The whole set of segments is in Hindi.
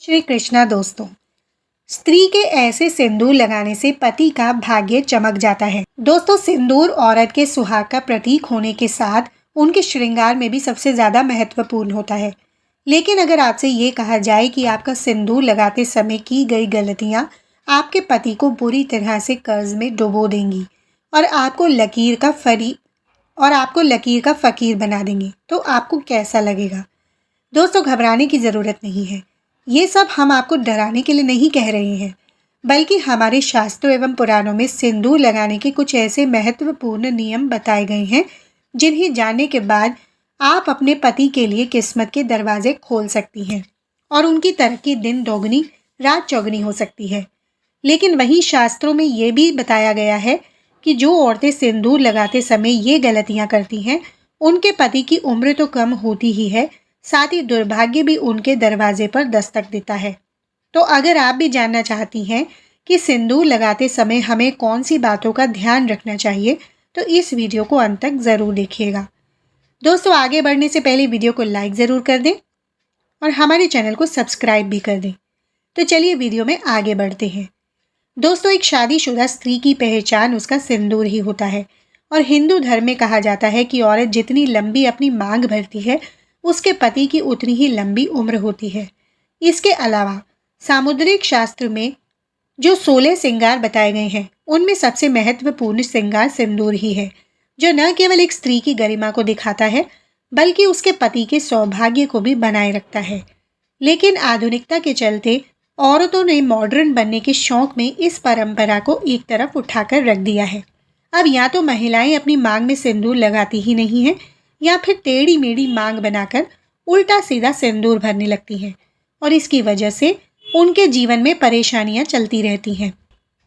श्री कृष्णा दोस्तों, स्त्री के ऐसे सिंदूर लगाने से पति का भाग्य चमक जाता है। दोस्तों, सिंदूर औरत के सुहाग का प्रतीक होने के साथ उनके श्रृंगार में भी सबसे ज्यादा महत्वपूर्ण होता है। लेकिन अगर आपसे ये कहा जाए कि आपका सिंदूर लगाते समय की गई गलतियां आपके पति को बुरी तरह से कर्ज में डुबो देंगी और आपको लकीर का फकीर बना देंगे, तो आपको कैसा लगेगा? दोस्तों, घबराने की ज़रूरत नहीं है। ये सब हम आपको डराने के लिए नहीं कह रहे हैं, बल्कि हमारे शास्त्रों एवं पुराणों में सिंदूर लगाने के कुछ ऐसे महत्वपूर्ण नियम बताए गए हैं जिन्हें जानने के बाद आप अपने पति के लिए किस्मत के दरवाजे खोल सकती हैं और उनकी तरक्की दिन दोगुनी रात चौगुनी हो सकती है। लेकिन वहीं शास्त्रों में ये भी बताया गया है कि जो औरतें सिंदूर लगाते समय ये गलतियां करती हैं, उनके पति की उम्र तो कम होती ही है, साथ ही दुर्भाग्य भी उनके दरवाजे पर दस्तक देता है। तो अगर आप भी जानना चाहती हैं कि सिंदूर लगाते समय हमें कौन सी बातों का ध्यान रखना चाहिए, तो इस वीडियो को अंत तक ज़रूर देखिएगा। दोस्तों, आगे बढ़ने से पहले वीडियो को लाइक ज़रूर कर दें और हमारे चैनल को सब्सक्राइब भी कर दें। तो चलिए वीडियो में आगे बढ़ते हैं। दोस्तों, एक शादीशुदा स्त्री की पहचान उसका सिंदूर ही होता है और हिंदू धर्म में कहा जाता है कि औरत जितनी लंबी अपनी मांग भरती है, उसके पति की उतनी ही लंबी उम्र होती है। इसके अलावा सामुद्रिक शास्त्र में जो 16 श्रृंगार बताए गए हैं, उनमें सबसे महत्वपूर्ण श्रृंगार सिंदूर ही है, जो न केवल एक स्त्री की गरिमा को दिखाता है, बल्कि उसके पति के सौभाग्य को भी बनाए रखता है। लेकिन आधुनिकता के चलते औरतों ने मॉडर्न बनने के शौक में इस परंपरा को एक तरफ उठाकर रख दिया है। अब या तो महिलाएं अपनी मांग में सिंदूर लगाती ही नहीं हैं, या फिर टेढ़ी मेढ़ी मांग बनाकर उल्टा सीधा सिंदूर भरने लगती हैं और इसकी वजह से उनके जीवन में परेशानियां चलती रहती हैं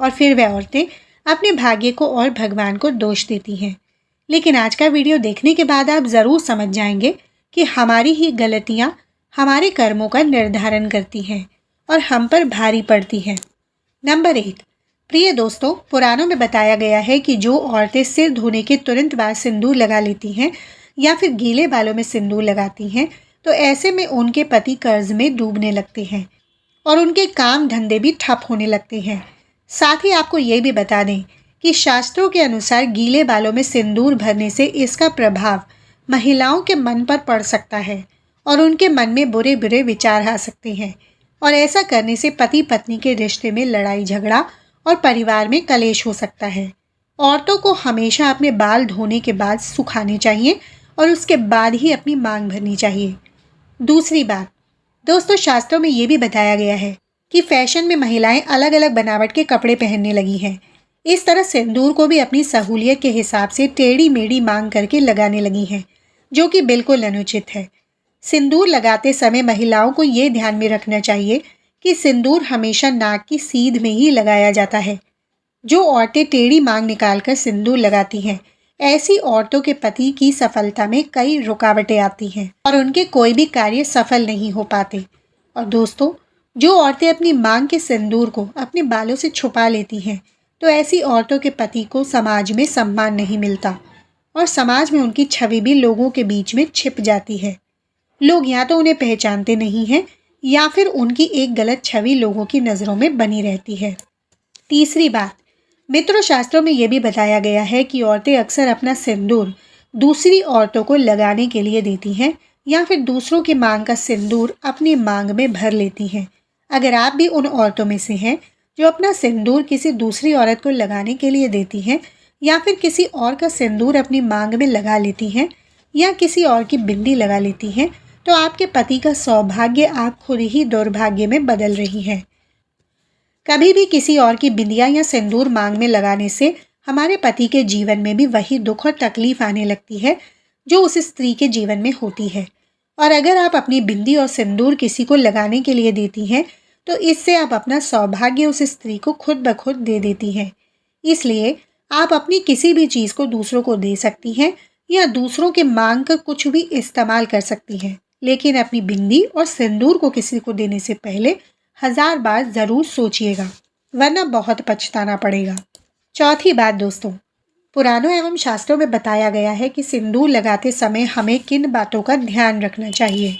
और फिर वह औरतें अपने भाग्य को और भगवान को दोष देती हैं। लेकिन आज का वीडियो देखने के बाद आप ज़रूर समझ जाएंगे कि हमारी ही गलतियां हमारे कर्मों का निर्धारण करती हैं और हम पर भारी पड़ती हैं। नंबर 1। प्रिय दोस्तों, पुराणों में बताया गया है कि जो औरतें सिर धोने के तुरंत बाद सिंदूर लगा लेती हैं या फिर गीले बालों में सिंदूर लगाती हैं, तो ऐसे में उनके पति कर्ज में डूबने लगते हैं और उनके काम धंधे भी ठप होने लगते हैं। साथ ही आपको ये भी बता दें कि शास्त्रों के अनुसार गीले बालों में सिंदूर भरने से इसका प्रभाव महिलाओं के मन पर पड़ सकता है और उनके मन में बुरे बुरे विचार आ सकते हैं और ऐसा करने से पति पत्नी के रिश्ते में लड़ाई झगड़ा और परिवार में कलेश हो सकता है। औरतों को हमेशा अपने बाल धोने के बाद सुखाने चाहिए और उसके बाद ही अपनी मांग भरनी चाहिए। दूसरी बात, दोस्तों, शास्त्रों में ये भी बताया गया है कि फैशन में महिलाएं अलग अलग बनावट के कपड़े पहनने लगी हैं। इस तरह सिंदूर को भी अपनी सहूलियत के हिसाब से टेढ़ी मेढ़ी मांग करके लगाने लगी हैं, जो कि बिल्कुल अनुचित है। सिंदूर लगाते समय महिलाओं को ये ध्यान में रखना चाहिए कि सिंदूर हमेशा नाक की सीध में ही लगाया जाता है। जो औरतें टेढ़ी मांग निकालकर सिंदूर लगाती हैं, ऐसी औरतों के पति की सफलता में कई रुकावटें आती हैं और उनके कोई भी कार्य सफल नहीं हो पाते। और दोस्तों, जो औरतें अपनी मांग के सिंदूर को अपने बालों से छुपा लेती हैं, तो ऐसी औरतों के पति को समाज में सम्मान नहीं मिलता और समाज में उनकी छवि भी लोगों के बीच में छिप जाती है। लोग या तो उन्हें पहचानते नहीं हैं या फिर उनकी एक गलत छवि लोगों की नज़रों में बनी रहती है। तीसरी बात, मित्रों, शास्त्रों में यह भी बताया गया है कि औरतें अक्सर अपना सिंदूर दूसरी औरतों को लगाने के लिए देती हैं या फिर दूसरों की मांग का सिंदूर अपनी मांग में भर लेती हैं। अगर आप भी उन औरतों में से हैं जो अपना सिंदूर किसी दूसरी औरत को लगाने के लिए देती हैं या फिर किसी और का सिंदूर अपनी मांग में लगा लेती हैं या किसी और की बिंदी लगा लेती हैं, तो आपके पति का सौभाग्य आप खुद ही दुर्भाग्य में बदल रही हैं। कभी भी किसी और की बिंदिया या सिंदूर मांग में लगाने से हमारे पति के जीवन में भी वही दुख और तकलीफ आने लगती है जो उस स्त्री के जीवन में होती है। और अगर आप अपनी बिंदी और सिंदूर किसी को लगाने के लिए देती हैं, तो इससे आप अपना सौभाग्य उस स्त्री को खुद ब खुद दे देती हैं। इसलिए आप अपनी किसी भी चीज़ को दूसरों को दे सकती हैं या दूसरों के मांग कर कुछ भी इस्तेमाल कर सकती हैं, लेकिन अपनी बिंदी और सिंदूर को किसी को देने से पहले 1000 बार ज़रूर सोचिएगा, वरना बहुत पछताना पड़ेगा। चौथी बात दोस्तों, पुराणों एवं शास्त्रों में बताया गया है कि सिंदूर लगाते समय हमें किन बातों का ध्यान रखना चाहिए।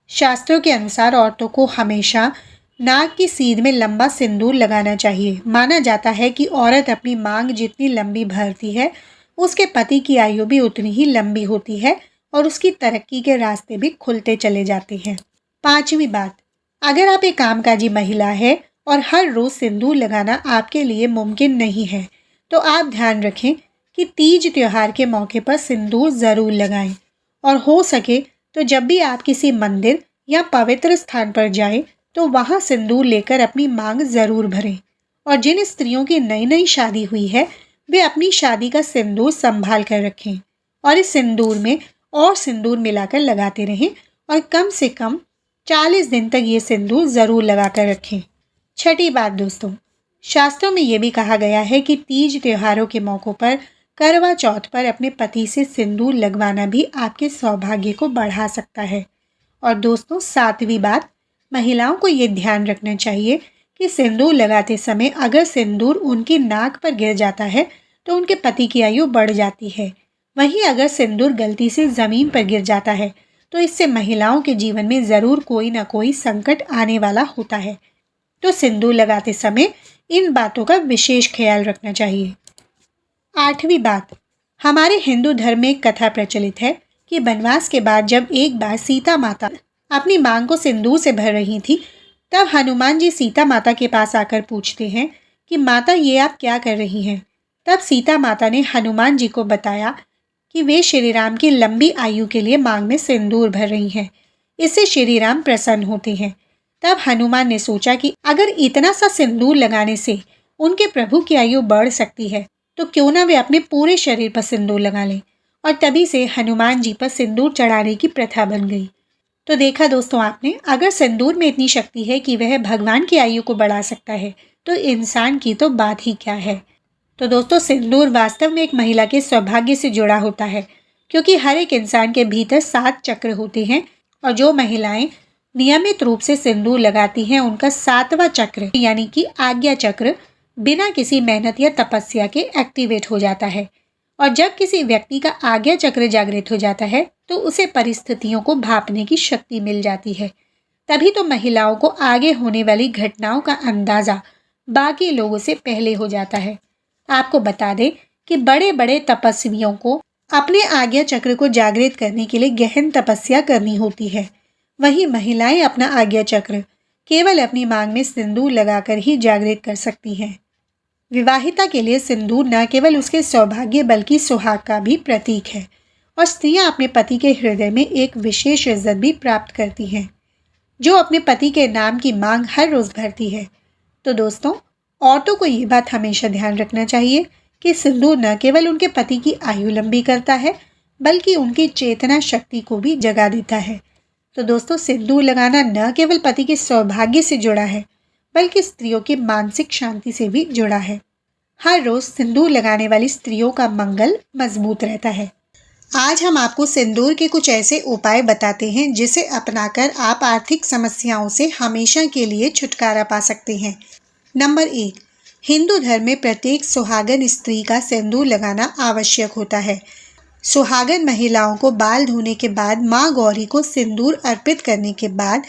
शास्त्रों के अनुसार औरतों को हमेशा नाक की सीध में लंबा सिंदूर लगाना चाहिए। माना जाता है कि औरत अपनी मांग जितनी लंबी भरती है, उसके पति की आयु भी उतनी ही लंबी होती है और उसकी तरक्की के रास्ते भी खुलते चले जाते हैं। 5वीं बात, अगर आप एक कामकाजी महिला है और हर रोज सिंदूर लगाना आपके लिए मुमकिन नहीं है, तो आप ध्यान रखें कि तीज त्योहार के मौके पर सिंदूर ज़रूर लगाएं और हो सके तो जब भी आप किसी मंदिर या पवित्र स्थान पर जाएं, तो वहां सिंदूर लेकर अपनी मांग ज़रूर भरें। और जिन स्त्रियों की नई नई शादी हुई है, वे अपनी शादी का सिंदूर संभाल कर रखें और इस सिंदूर में और सिंदूर मिलाकर लगाते रहें और कम से कम 40 दिन तक ये सिंदूर ज़रूर लगा कर रखें। 6ठी बात दोस्तों, शास्त्रों में ये भी कहा गया है कि तीज त्योहारों के मौक़ों पर, करवा चौथ पर अपने पति से सिंदूर लगवाना भी आपके सौभाग्य को बढ़ा सकता है। और दोस्तों 7वीं बात, महिलाओं को ये ध्यान रखना चाहिए कि सिंदूर लगाते समय अगर सिंदूर उनकी नाक पर गिर जाता है तो उनके पति की आयु बढ़ जाती है। वहीं अगर सिंदूर गलती से ज़मीन पर गिर जाता है तो इससे महिलाओं के जीवन में ज़रूर कोई ना कोई संकट आने वाला होता है। तो सिंदूर लगाते समय इन बातों का विशेष ख्याल रखना चाहिए। 8वीं बात, हमारे हिंदू धर्म में एक कथा प्रचलित है कि वनवास के बाद जब एक बार सीता माता अपनी मांग को सिंदूर से भर रही थी, तब हनुमान जी सीता माता के पास आकर पूछते हैं कि माता ये आप क्या कर रही हैं। तब सीता माता ने हनुमान जी को बताया कि वे श्री राम की लंबी आयु के लिए मांग में सिंदूर भर रही हैं। इससे श्री राम प्रसन्न होते हैं। तब हनुमान ने सोचा कि अगर इतना सा सिंदूर लगाने से उनके प्रभु की आयु बढ़ सकती है, तो क्यों ना वे अपने पूरे शरीर पर सिंदूर लगा लें। और तभी से हनुमान जी पर सिंदूर चढ़ाने की प्रथा बन गई। तो देखा दोस्तों आपने, अगर सिंदूर में इतनी शक्ति है कि वह भगवान की आयु को बढ़ा सकता है, तो इंसान की तो बात ही क्या है। तो दोस्तों सिंदूर वास्तव में एक महिला के सौभाग्य से जुड़ा होता है, क्योंकि हर एक इंसान के भीतर 7 चक्र होते हैं और जो महिलाएं नियमित रूप से सिंदूर लगाती हैं, उनका 7वां चक्र यानी कि आज्ञा चक्र बिना किसी मेहनत या तपस्या के एक्टिवेट हो जाता है। और जब किसी व्यक्ति का आज्ञा चक्र जागृत हो जाता है, तो उसे परिस्थितियों को भांपने की शक्ति मिल जाती है। तभी तो महिलाओं को आगे होने वाली घटनाओं का अंदाजा बाकी लोगों से पहले हो जाता है। आपको बता दें कि बड़े बड़े तपस्वियों को अपने आज्ञा चक्र को जागृत करने के लिए गहन तपस्या करनी होती है। वहीं महिलाएं अपना आज्ञा चक्र केवल अपनी मांग में सिंदूर लगाकर ही जागृत कर सकती हैं। विवाहिता के लिए सिंदूर न केवल उसके सौभाग्य बल्कि सुहाग का भी प्रतीक है और स्त्रियां अपने पति के हृदय में एक विशेष इज्जत भी प्राप्त करती हैं, जो अपने पति के नाम की मांग हर रोज भरती है। तो दोस्तों, औरतों को ये बात हमेशा ध्यान रखना चाहिए कि सिंदूर न केवल उनके पति की आयु लंबी करता है, बल्कि उनकी चेतना शक्ति को भी जगा देता है। तो दोस्तों, सिंदूर लगाना न केवल पति के सौभाग्य से जुड़ा है, बल्कि स्त्रियों की मानसिक शांति से भी जुड़ा है। हर रोज सिंदूर लगाने वाली स्त्रियों का मंगल मजबूत रहता है। आज हम आपको सिंदूर के कुछ ऐसे उपाय बताते हैं जिसे अपनाकर आप आर्थिक समस्याओं से हमेशा के लिए छुटकारा पा सकते हैं। नंबर 1, हिंदू धर्म में प्रत्येक सुहागन स्त्री का सिंदूर लगाना आवश्यक होता है। सुहागन महिलाओं को बाल धोने के बाद माँ गौरी को सिंदूर अर्पित करने के बाद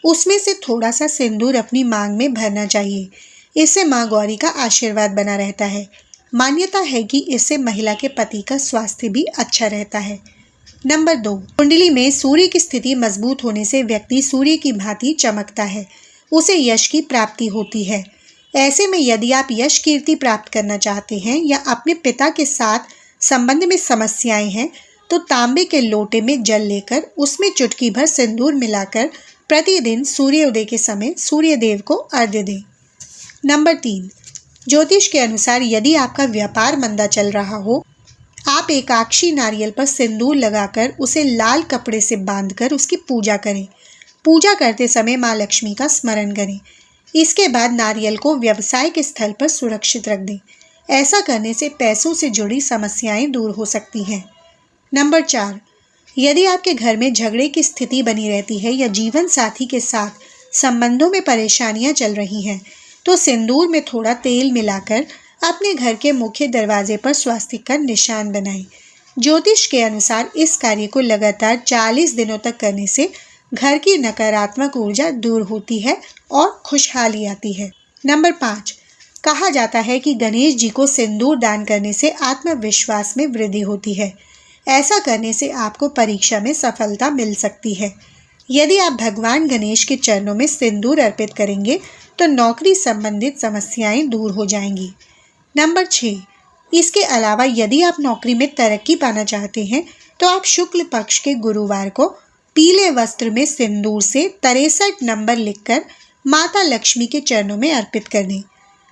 उसमें से थोड़ा सा सिंदूर अपनी मांग में भरना चाहिए। इससे माँ गौरी का आशीर्वाद बना रहता है। मान्यता है कि इससे महिला के पति का स्वास्थ्य भी अच्छा रहता है। नंबर 2, कुंडली में सूर्य की स्थिति मजबूत होने से व्यक्ति सूर्य की भांति चमकता है, उसे यश की प्राप्ति होती है। ऐसे में यदि आप यश कीर्ति प्राप्त करना चाहते हैं या अपने पिता के साथ संबंध में समस्याएं हैं, तो तांबे के लोटे में जल लेकर उसमें चुटकी भर सिंदूर मिलाकर प्रतिदिन सूर्योदय के समय सूर्य देव को अर्घ्य दें। नंबर 3, ज्योतिष के अनुसार यदि आपका व्यापार मंदा चल रहा हो, आप एकाक्षी नारियल पर सिंदूर लगाकर उसे लाल कपड़े से बांधकर उसकी पूजा करें। पूजा करते समय माँ लक्ष्मी का स्मरण करें। इसके बाद नारियल को व्यवसाय के स्थल पर सुरक्षित रख दें। ऐसा करने से पैसों से जुड़ी समस्याएं दूर हो सकती हैं। नंबर 4, यदि आपके घर में झगड़े की स्थिति बनी रहती है या जीवन साथी के साथ संबंधों में परेशानियां चल रही हैं, तो सिंदूर में थोड़ा तेल मिलाकर अपने घर के मुख्य दरवाजे पर स्वास्तिक का निशान बनाएं। ज्योतिष के अनुसार इस कार्य को लगातार 40 दिनों तक करने से घर की नकारात्मक ऊर्जा दूर होती है और खुशहाली आती है। नंबर 5, कहा जाता है कि गणेश जी को सिंदूर दान करने से आत्मविश्वास में वृद्धि होती है। ऐसा करने से आपको परीक्षा में सफलता मिल सकती है। यदि आप भगवान गणेश के चरणों में सिंदूर अर्पित करेंगे तो नौकरी संबंधित समस्याएं दूर हो जाएंगी। नंबर 6, इसके अलावा यदि आप नौकरी में तरक्की पाना चाहते हैं तो आप शुक्ल पक्ष के गुरुवार को पीले वस्त्र में सिंदूर से 63 नंबर लिखकर माता लक्ष्मी के चरणों में अर्पित कर दें।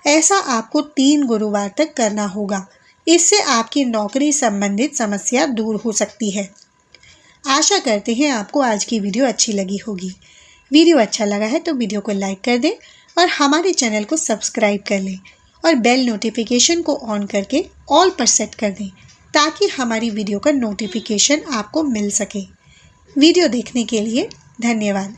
ऐसा आपको 3 गुरुवार तक करना होगा। इससे आपकी नौकरी संबंधित समस्या दूर हो सकती है। आशा करते हैं आपको आज की वीडियो अच्छी लगी होगी। वीडियो अच्छा लगा है तो वीडियो को लाइक कर दें और हमारे चैनल को सब्सक्राइब कर लें और बेल नोटिफिकेशन को ऑन करके ऑल पर सेट कर दें ताकि हमारी वीडियो का नोटिफिकेशन आपको मिल सके। वीडियो देखने के लिए धन्यवाद।